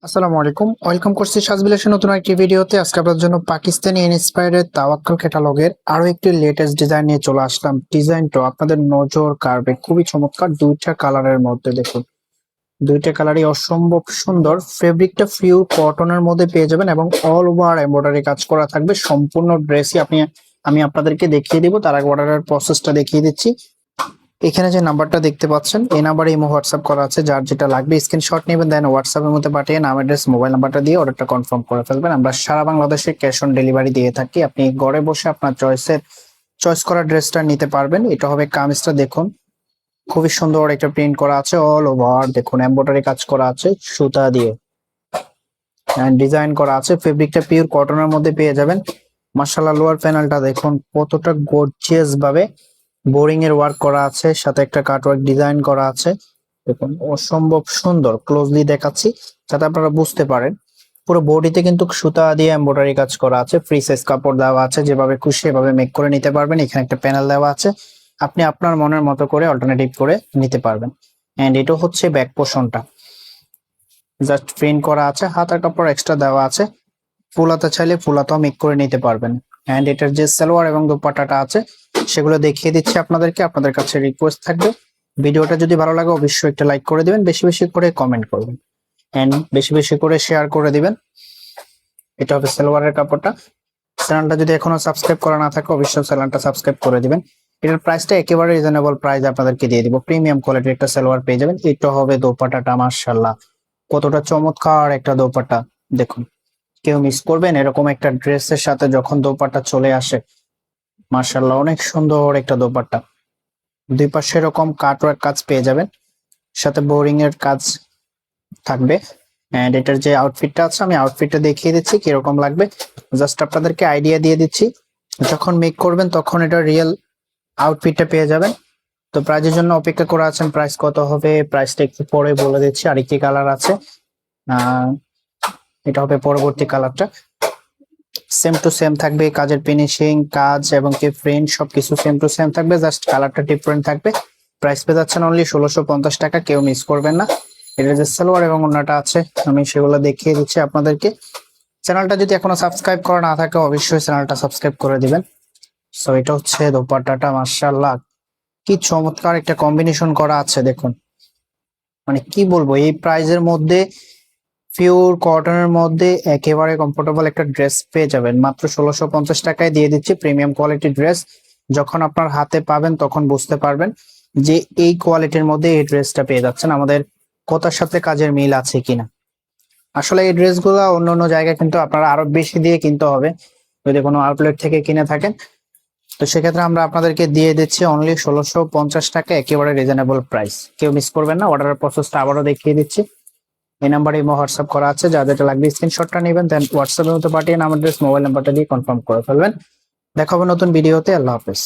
আসসালামু আলাইকুম, ওয়েলকাম করছি সাজবিলাসের নতুন একটি ভিডিওতে। আজকে আপনাদের জন্য পাকিস্তানি ইন্সপায়ার্ড তাওয়াক্কাল ক্যাটালগের আরো একটি লেটেস্ট ডিজাইন নিয়ে চলে আসলাম। ডিজাইনটা আপনাদের নজর কাড়বে, খুবই চমৎকার। দুইটা কালারের মধ্যে দেখুন, দুইটা কালারই অসম্ভব সুন্দর। ফেব্রিকটা পিওর কটনের মধ্যে পেয়ে যাবেন এবং অল ওভার এমব্রয়ডারি কাজ করা থাকবে। সম্পূর্ণ ড্রেসই আমি আপনাদেরকে দেখিয়ে দিব, তার আগে অর্ডারের প্রসেসটা দেখিয়ে দিচ্ছি। এখানে যে নাম্বারটা দেখতে পাচ্ছেন, এই নাম্বারে ইমো হোয়াটসঅ্যাপ করা আছে। যার যেটা লাগবে স্ক্রিনশট নেবেন, দেন হোয়াটসঅ্যাপের মধ্যে পাঠিয়ে নাম, অ্যাড্রেস, মোবাইল নাম্বারটা দিয়ে অর্ডারটা কনফার্ম করে ফেলবেন। আমরা সারা বাংলাদেশে ক্যাশ অন ডেলিভারি দিয়ে থাকি। আপনি ঘরে বসে আপনার চয়েস করা ড্রেসটা নিতে পারবেন। এটা হবে কামিজটা, দেখুন খুবই সুন্দর একটা প্রিন্ট করা আছে, অল ওভার দেখুন এমব্রয়ডারি কাজ করা আছে সুতা দিয়ে, ডিজাইন করা আছে। ফেব্রিকটা পিওর কটনের মধ্যে পেয়ে যাবেন। মাশাআল্লাহ, লোয়ার প্যানেলটা দেখুন কতটা গর্জিয়াস ভাবে বোরিং এর ওয়ার্ক করা আছে, সাথে একটা কাটওয়ার্ক ডিজাইন করা আছে। দেখুন অসম্ভব সুন্দর, ক্লোজলি দেখাচ্ছি যাতে আপনারা বুঝতে পারেন। পুরো বডিতে কিন্তু সুতা দিয়ে এমব্রয়ডারি কাজ করা আছে। ফ্রি সাইজ কাপড় দেওয়া আছে, যেভাবে খুশি এভাবে মেক করে নিতে পারবেন। এখানে একটা প্যানেল দেওয়া আছে, আপনি আপনার মনের মতো করে অল্টারনেটিভ করে নিতে পারবেন। এন্ড এটা হচ্ছে ব্যাক পোর্শনটা, জাস্ট প্রিন্ট করা আছে। হাতার কাপড় এক্সট্রা দেওয়া আছে, ফুলাতে চাইলে ফুলাতেও মেক করে নিতে পারবেন। এন্ড এটার যে সালোয়ার এবং দোপাট্টাটা আছে সেগুলো দেখিয়ে দিচ্ছি আপনাদেরকে। আপনাদের কাছে রিকোয়েস্ট থাকবে, ভিডিওটা যদি ভালো লাগে অবশ্যই একটা লাইক করে দিবেন, বেশি বেশি করে কমেন্ট করবেন এন্ড বেশি বেশি করে শেয়ার করে দিবেন। এটা হবে সালোয়ারের কাপড়টা। চ্যানেলটা যদি এখনো সাবস্ক্রাইব করা না থাকে অবশ্যই চ্যানেলটা সাবস্ক্রাইব করে দিবেন। এটার প্রাইসটা একেবারে রিজনেবল প্রাইস আপনাদেরকে দিয়ে দিব। প্রিমিয়াম কোয়ালিটির একটা সালোয়ার পেয়ে যাবেন। এটা হবে দোপাট্টাটা, মাশাআল্লাহ কতটা চমৎকার একটা দোপাট্টা। দেখুন, কেউ মিস করবেন এরকম একটা ড্রেসের সাথে যখন দোপাট্টা চলে আসে। মাশাআল্লাহ, অনেক সুন্দর একটা দোপাট্টা। দুই পাশে এরকম কাটওয়ার্ক কাজ পেয়ে যাবেন, সাথে বোরিং এর কাজ থাকবে। এন্ড এটার যে আউটফিটটা আছে আমি আউটফিটটা দেখিয়ে দিচ্ছি কিরকম লাগবে, জাস্ট আপনাদেরকে আইডিয়া দিয়ে দিচ্ছি। যখন মেক করবেন তখন এটা রিয়েল আউটফিটটা পেয়ে যাবেন। তো প্রাইজের জন্য অপেক্ষা করে আছেন, প্রাইস কত হবে প্রাইসটা একটু পরে বলে দিচ্ছি। আর কি কালার আছে, এটা হবে পরবর্তী কালারটা। সেম টু সেম থাকবে, কাজের ফিনিশিং কাজ এবং কি প্রিন্ট সবকিছু সেম টু সেম থাকবে, জাস্ট কালারটা ডিফারেন্ট থাকবে। প্রাইস পেয়ে যাচ্ছেন অনলি 1650 টাকা, কেউ মিস করবেন না। এটা যে সালোয়ার এবং ওন্নাটা আছে আমি সেগুলো দেখিয়ে দিচ্ছি আপনাদেরকে। চ্যানেলটা যদি এখনো সাবস্ক্রাইব করা না থাকে অবশ্যই চ্যানেলটা সাবস্ক্রাইব করে দিবেন। সো এটা হচ্ছে দোপাট্টাটা, মাশাআল্লাহ কি চমৎকার একটা কম্বিনেশন করা আছে। দেখুন মানে কি বলবো, এই প্রাইজের মধ্যে পিওর কটনের মধ্যে একেবারে কমফোর্টেবল একটা ড্রেস পেয়ে যাবেন। মাত্র 1650 টাকায় দিয়ে দিচ্ছি প্রিমিয়াম কোয়ালিটির ড্রেস। যখন আপনার হাতে পাবেন তখন বুঝতে পারবেন যে এই কোয়ালিটির মধ্যে এই ড্রেসটা পেয়ে যাচ্ছেন, আমাদের কথার সাথে কাজের মিল আছে কিনা। আসলে এই ড্রেসগুলো অন্য অন্য জায়গায় কিন্তু আপনারা আরো বেশি দিয়ে কিনতে হবে যদি কোনো আউটলেট থেকে কিনে থাকেন। তো সেক্ষেত্রে আমরা আপনাদেরকে দিয়ে দিচ্ছি অনলি 1650 টাকা, একেবারে রিজনেবল প্রাইস, কেউ মিস করবেন না। অর্ডারের প্রসেসটা আবারও দেখিয়ে দিচ্ছি। এই নাম্বারে ইমো হোয়াটসঅ্যাপ করা আছে, যা যেটা লাগবে স্ক্রিনশটটা নেবেন, দেন হোয়াটসঅ্যাপের মধ্যে পাঠিয়ে নাম, অ্যাড্রেস, মোবাইল নাম্বারটা দিয়ে কনফার্ম করে ফেলবেন। দেখা হবে নতুন ভিডিওতে। আল্লাহ হাফেজ।